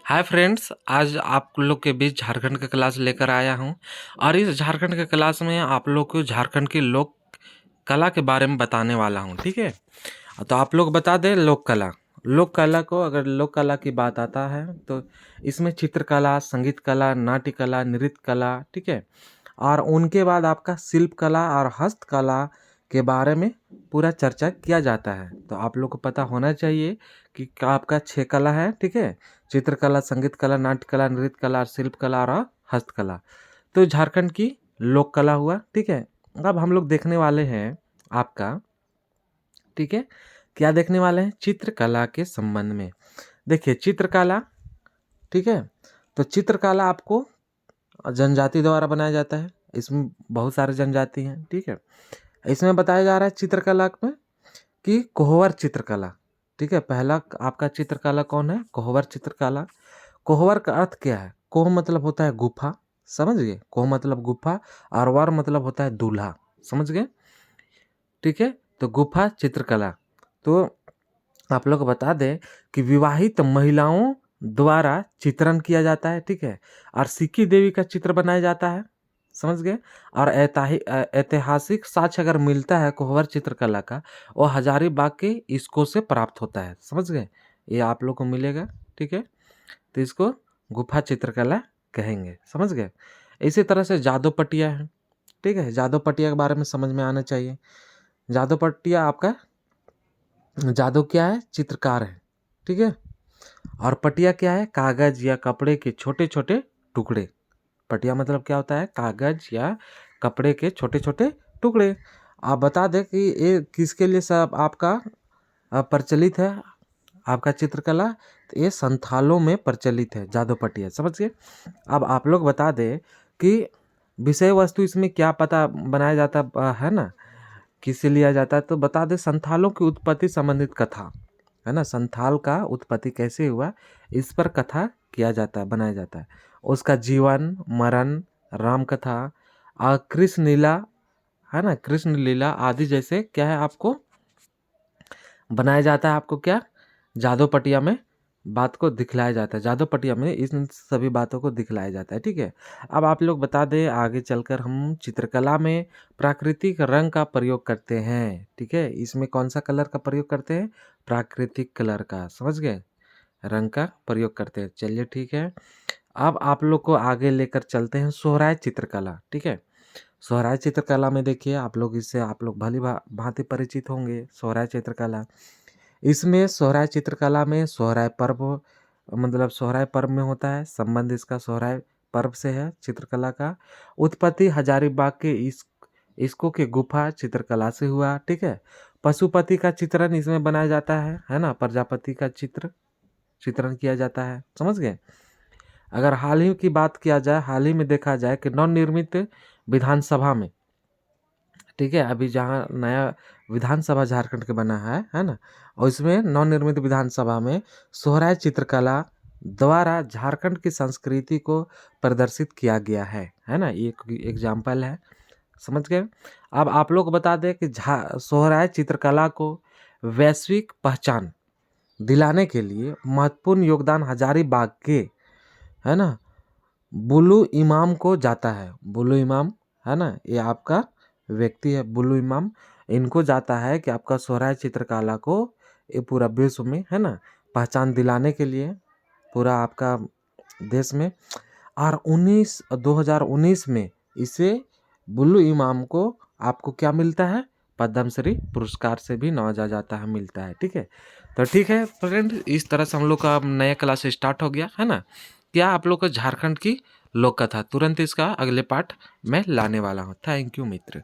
Hi friends, आज आप लोग के बीच झारखंड का क्लास लेकर आया हूँ। और इस झारखंड के क्लास में आप लोग को झारखंड की लोक कला के बारे में बताने वाला हूँ। ठीक है, तो आप लोग बता दें लोक कला। लोक कला को अगर लोक कला की बात आता है तो इसमें चित्रकला, संगीत कला, नाट्य कला, नृत्य कला, ठीक है, और उनके बाद आपका शिल्प कला और हस्तकला के बारे में पूरा चर्चा किया जाता है। तो आप लोग को पता होना चाहिए कि आपका 6 कला है। ठीक है, चित्रकला, संगीत कला, नाट्य कला, नृत्य कला, शिल्प कला और हस्तकला। तो झारखंड की लोक कला हुआ। ठीक है, अब हम लोग देखने वाले हैं आपका, ठीक है, क्या देखने वाले हैं, चित्रकला के संबंध में। देखिए चित्रकला, ठीक है, तो चित्रकला आपको जनजाति द्वारा बनाया जाता है। इसमें बहुत सारे जनजाति हैं। ठीक है, इसमें बताया जा रहा है चित्रकला में कि कोहवर चित्रकला। ठीक है, पहला आपका चित्रकला कौन है, कोहवर चित्रकला। कोहवर का अर्थ क्या है, कोह मतलब होता है गुफा, समझ गए, कोह मतलब गुफा, और वर मतलब होता है दूल्हा, समझ गए। ठीक है, तो गुफा चित्रकला, तो आप लोग बता दें कि विवाहित महिलाओं द्वारा चित्रण किया जाता है। ठीक है, और सिक्की देवी का चित्र बनाया जाता है, समझ गए। और ऐतिहासिक साक्ष्य अगर मिलता है कोहबर चित्रकला का, वो हजारीबाग के इसको से प्राप्त होता है, समझ गए, ये आप लोग को मिलेगा। ठीक है, तो इसको गुफा चित्रकला कहेंगे, समझ गए। इसी तरह से जादू पटिया है। ठीक है, जादू पटिया के बारे में समझ में आना चाहिए। जादू पटिया आपका, जादू क्या है, चित्रकार है। ठीक है, और पटिया क्या है, कागज या कपड़े के छोटे छोटे टुकड़े। पटिया मतलब क्या होता है, कागज या कपड़े के छोटे छोटे टुकड़े। आप बता दें कि ये किसके लिए सब आपका प्रचलित है, आपका चित्रकला, तो ये संथालों में प्रचलित है जादू पटिया, समझ गए। अब आप लोग बता दें कि विषय वस्तु इसमें क्या पता बनाया जाता है ना, किससे लिया जाता है, तो बता दें संथालों की उत्पत्ति संबंधित कथा, है ना, संथाल का उत्पत्ति कैसे हुआ इस पर कथा किया जाता है, बनाया जाता है। उसका जीवन मरण, राम कथा और कृष्ण लीला, है ना, कृष्ण लीला आदि जैसे क्या है आपको बनाया जाता है। आपको क्या जादू पटिया में बात को दिखलाया जाता है, जादू पटिया में इन सभी बातों को दिखलाया जाता है। ठीक है, अब आप लोग बता दें आगे चलकर हम चित्रकला में प्राकृतिक रंग का प्रयोग करते हैं। ठीक है, इसमें कौन सा कलर का प्रयोग करते हैं, प्राकृतिक कलर का, समझ गए, रंग का प्रयोग करते हैं। चलिए ठीक है, अब आप लोग को आगे लेकर चलते हैं सोहराय चित्रकला। ठीक है, सोहराय चित्रकला में देखिए आप लोग, इससे आप लोग भली भांति परिचित होंगे। सोहराय चित्रकला, इसमें सोहराय चित्रकला में सोहराय पर्व, मतलब सोहराय पर्व में होता है, संबंध इसका सोहराय पर्व से है। चित्रकला का उत्पत्ति हजारीबाग के इसको के गुफा चित्रकला से हुआ। ठीक है, पशुपति का चित्रण इसमें बनाया जाता है ना, प्रजापति का चित्रण किया जाता है, समझ गए। अगर हाल ही की बात किया जाए, हाल ही में देखा जाए कि नवनिर्मित विधानसभा में, ठीक है, अभी जहाँ नया विधानसभा झारखंड के बना है ना, और इसमें नवनिर्मित विधानसभा में सोहराय चित्रकला द्वारा झारखंड की संस्कृति को प्रदर्शित किया गया है ना, ये एक एग्जाम्पल है, समझ गए। अब आप लोग बता दें कि सोहराय चित्रकला को वैश्विक पहचान दिलाने के लिए महत्वपूर्ण योगदान हजारीबाग के, है ना, बुल्लू इमाम को जाता है। बुल्लू इमाम, है ना, ये आपका व्यक्ति है बुल्लू इमाम, इनको जाता है कि आपका सोहराय चित्रकला को ये पूरा विश्व में, है ना, पहचान दिलाने के लिए पूरा आपका देश में। और 2019 में इसे बुल्लू इमाम को आपको क्या मिलता है, पद्मश्री पुरस्कार से भी नवाजा जाता है, मिलता है। ठीक है, तो ठीक है फ्रेंड, इस तरह से हम लोग का नया क्लास स्टार्ट हो गया, है ना। क्या आप लोग को झारखंड की लोक कथा तुरंत इसका अगले पार्ट में लाने वाला हूँ। Thank you Mitra.